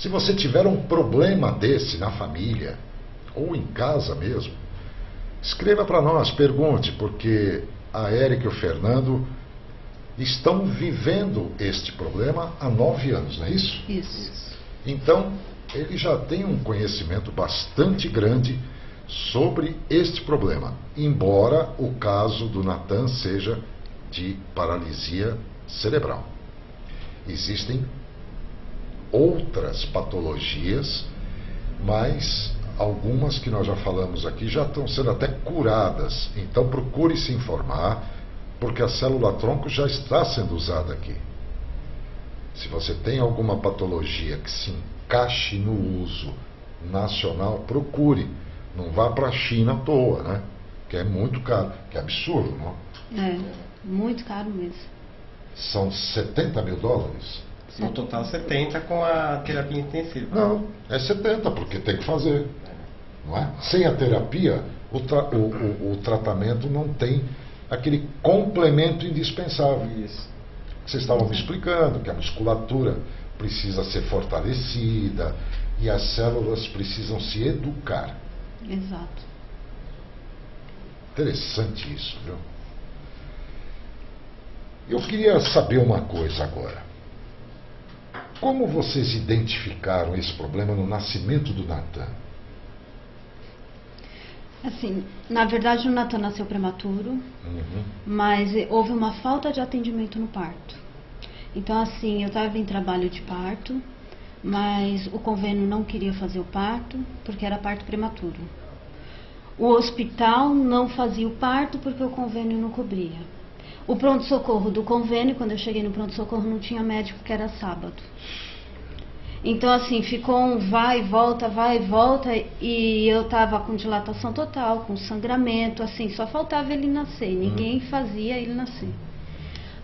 Se você tiver um problema desse na família, ou em casa mesmo, escreva para nós, pergunte, porque a Érica e o Fernando estão vivendo este problema há 9 anos, não é isso? Isso. Então, ele já tem um conhecimento bastante grande sobre este problema, embora o caso do Natan seja de paralisia cerebral. Existem outras patologias, mas algumas que nós já falamos aqui já estão sendo até curadas. Então procure se informar, porque a célula-tronco já está sendo usada aqui. Se você tem alguma patologia que se encaixe no uso nacional, procure. Não vá para a China à toa, né? Que é muito caro, que é absurdo, não? É, muito caro mesmo. São 70 mil dólares? No total 70 com a terapia intensiva. Não, é 70, porque tem que fazer. Não é? Sem a terapia, o tratamento não tem aquele complemento indispensável. Isso. Vocês estavam me explicando que a musculatura precisa ser fortalecida e as células precisam se educar. Exato. Interessante isso, viu? Eu queria saber uma coisa agora. Como vocês identificaram esse problema no nascimento do Natan? Assim, na verdade o Natan nasceu prematuro, mas houve uma falta de atendimento no parto. Então assim, eu estava em trabalho de parto, mas o convênio não queria fazer o parto porque era parto prematuro. O hospital não fazia o parto porque o convênio não cobria. O pronto-socorro do convênio, quando eu cheguei no pronto-socorro, não tinha médico, que era sábado. Então, assim, ficou um vai e volta, e eu estava com dilatação total, com sangramento, assim, só faltava ele nascer, ninguém fazia ele nascer.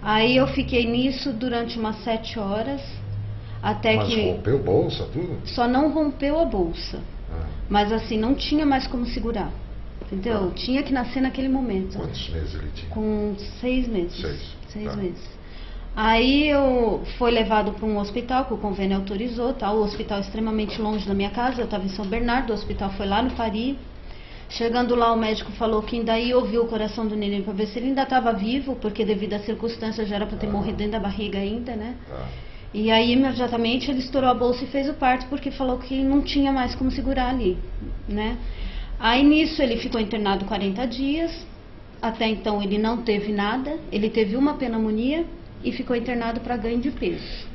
Aí eu fiquei nisso durante umas 7 horas, até Mas que... rompeu bolsa, tudo? Só não rompeu a bolsa, mas assim, não tinha mais como segurar, entendeu? Tinha que nascer naquele momento. Quantos meses ele tinha? Com 6 meses. 6 Tá. meses. Aí eu fui levado para um hospital que o convênio autorizou, tá? O hospital é extremamente longe da minha casa, eu estava em São Bernardo, o hospital foi lá no Pari. Chegando lá, o médico falou que ainda ia ouvir o coração do neném para ver se ele ainda estava vivo, porque devido às circunstâncias já era para ter morrido dentro da barriga ainda, né? E aí imediatamente ele estourou a bolsa e fez o parto, porque falou que não tinha mais como segurar ali, né? Aí nisso ele ficou internado 40 dias, até então ele não teve nada, ele teve uma pneumonia e ficou internado para ganho de peso.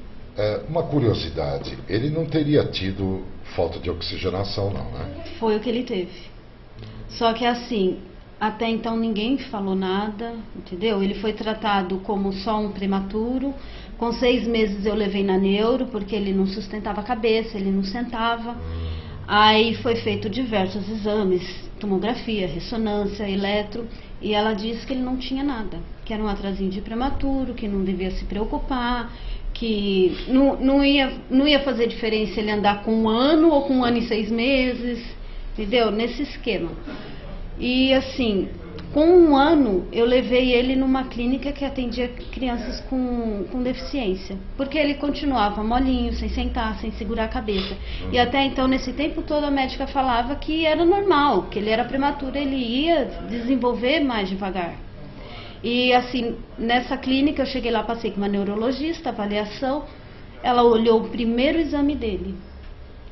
Uma curiosidade, ele não teria tido falta de oxigenação não, né? Foi o que ele teve. Só que assim, até então ninguém falou nada, entendeu? Ele foi tratado como só um prematuro. Com 6 meses eu levei na neuro, porque ele não sustentava a cabeça, ele não sentava. Aí foi feito diversos exames, tomografia, ressonância, eletro, e ela disse que ele não tinha nada, que era um atrasinho de prematuro, que não devia se preocupar, que não ia fazer diferença ele andar com 1 ano ou com 1 ano e 6 meses, entendeu? Nesse esquema. E assim, com 1 ano eu levei ele numa clínica que atendia crianças com deficiência, porque ele continuava molinho, sem sentar, sem segurar a cabeça. E até então, nesse tempo todo, a médica falava que era normal, que ele era prematuro, ele ia desenvolver mais devagar. E assim, nessa clínica eu cheguei lá, passei com uma neurologista, avaliação, ela olhou o primeiro exame dele.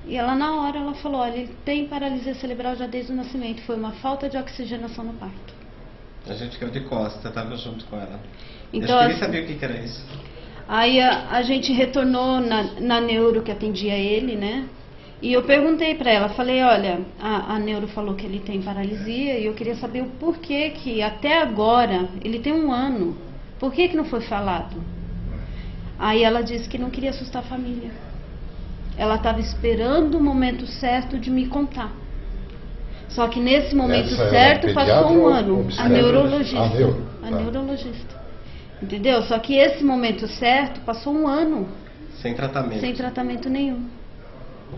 E ela na hora, ela falou, olha, ele tem paralisia cerebral já desde o nascimento, foi uma falta de oxigenação no parto. A gente caiu de costa, estava junto com ela. Então, eu queria saber o que era isso. Aí a gente retornou na neuro que atendia ele, né? E eu perguntei pra ela, falei, olha, a neuro falou que ele tem paralisia e eu queria saber o porquê que até agora, ele tem 1 ano, por que não foi falado? Aí ela disse que não queria assustar a família. Ela estava esperando o momento certo de me contar. Só que nesse momento certo passou 1 ano. A neurologista. A neurologista. Entendeu? Só que esse momento certo passou 1 ano. Sem tratamento. Sem tratamento nenhum.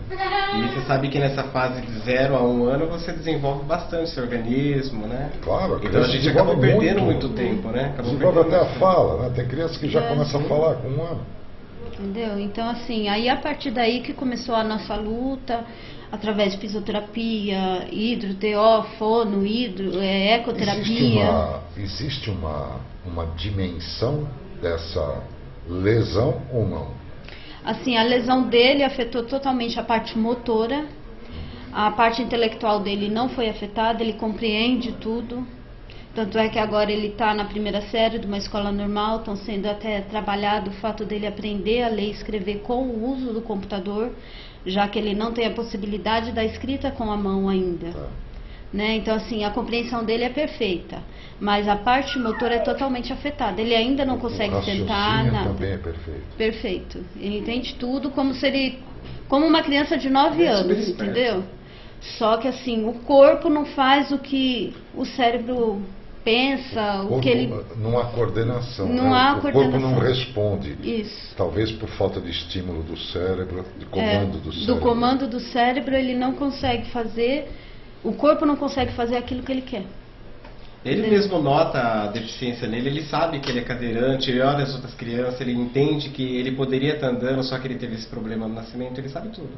E você sabe que nessa fase de 0 a 1 ano você desenvolve bastante seu organismo, né? Claro. Então a gente acabou perdendo muito tempo, né? Desenvolve até a fala, né? Tem crianças que já começam a falar com 1 ano. Entendeu? Então, assim, aí a partir daí que começou a nossa luta, através de fisioterapia, hidro, TO, fono, ecoterapia. Existe uma dimensão dessa lesão ou não? Assim, a lesão dele afetou totalmente a parte motora, a parte intelectual dele não foi afetada, ele compreende tudo. Tanto é que agora ele está na primeira série de uma escola normal, estão sendo até trabalhado o fato dele aprender a ler e escrever com o uso do computador, já que ele não tem a possibilidade da escrita com a mão ainda. Né? Então, assim, a compreensão dele é perfeita, mas a parte motora é totalmente afetada. Ele ainda não consegue sentar, nada. Também é perfeito. Perfeito. Ele entende tudo como se ele, como uma criança de 9 anos, entendeu? Só que, assim, o corpo não faz o que o cérebro pensa, o que ele... Não há coordenação. Não há o coordenação. corpo não responde. Isso. Talvez por falta de estímulo do cérebro, de comando do cérebro. Do comando do cérebro, ele não consegue fazer... O corpo não consegue fazer aquilo que ele quer. Ele mesmo nota a deficiência nele, ele sabe que ele é cadeirante, ele olha as outras crianças, ele entende que ele poderia estar andando, só que ele teve esse problema no nascimento, ele sabe tudo.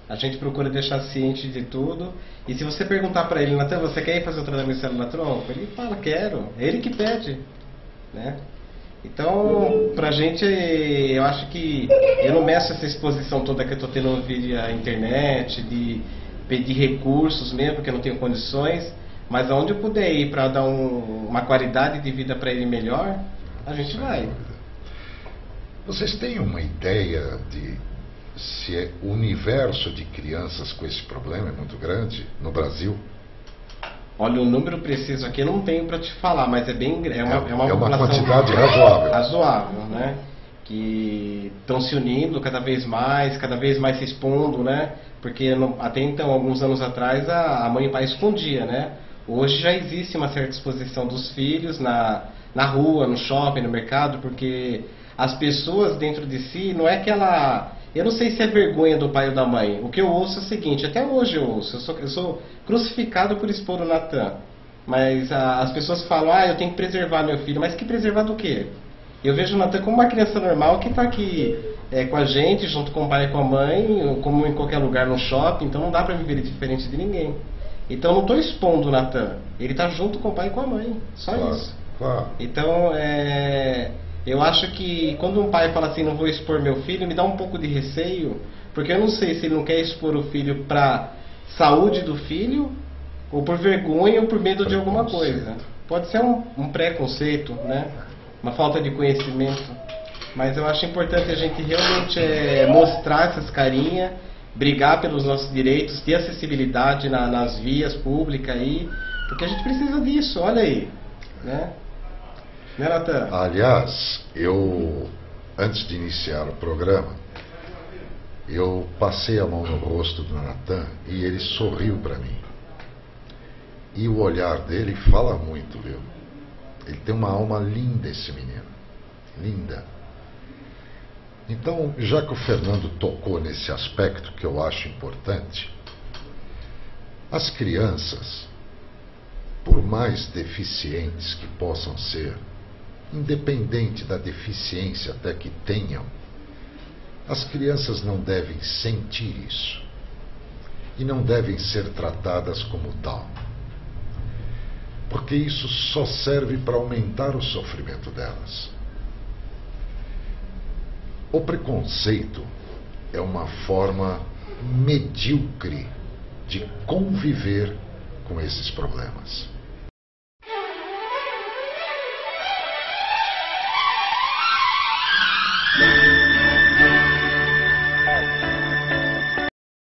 A gente procura deixar ciente de tudo. E se você perguntar para ele, Natan, você quer ir fazer o tratamento de célula-tronco? Ele fala, quero. É ele que pede, né? Então, pra gente, eu acho que eu não meço essa exposição toda que eu estou tendo via internet, de pedir recursos mesmo, porque eu não tenho condições, mas aonde eu puder ir para dar uma qualidade de vida para ele melhor, a gente vai. Vocês têm uma ideia de se o universo de crianças com esse problema é muito grande no Brasil? Olha, o número preciso aqui eu não tenho para te falar, mas é bem é uma população quantidade razoável. Razoável, né? Que estão se unindo cada vez mais se expondo, né? Porque até então, alguns anos atrás, a mãe e o pai escondia, né? Hoje já existe uma certa exposição dos filhos na rua, no shopping, no mercado, porque as pessoas dentro de si, não é que ela... Eu não sei se é vergonha do pai ou da mãe. O que eu ouço é o seguinte, até hoje eu ouço, eu sou crucificado por expor o Natan. Mas as pessoas falam, eu tenho que preservar meu filho. Mas que preservar do quê? Eu vejo o Natan como uma criança normal que está aqui com a gente, junto com o pai e com a mãe, como em qualquer lugar no shopping, então não dá para viver ele diferente de ninguém. Então eu não estou expondo o Natan, ele está junto com o pai e com a mãe, só claro, isso. Claro. Então, eu acho que quando um pai fala assim, não vou expor meu filho, me dá um pouco de receio, porque eu não sei se ele não quer expor o filho para saúde do filho, ou por vergonha, ou por medo de alguma coisa. Pode ser um preconceito, né? Uma falta de conhecimento. Mas eu acho importante a gente realmente mostrar essas carinhas, brigar pelos nossos direitos, ter acessibilidade nas vias públicas aí, porque a gente precisa disso, olha aí, né? Né, Natan? Aliás, antes de iniciar o programa, eu passei a mão no rosto do Natan e ele sorriu para mim. E o olhar dele fala muito, viu? Ele tem uma alma linda, esse menino. Linda. Então, já que o Fernando tocou nesse aspecto que eu acho importante, as crianças, por mais deficientes que possam ser, independente da deficiência até que tenham, as crianças não devem sentir isso e não devem ser tratadas como tal, porque isso só serve para aumentar o sofrimento delas. O preconceito é uma forma medíocre de conviver com esses problemas.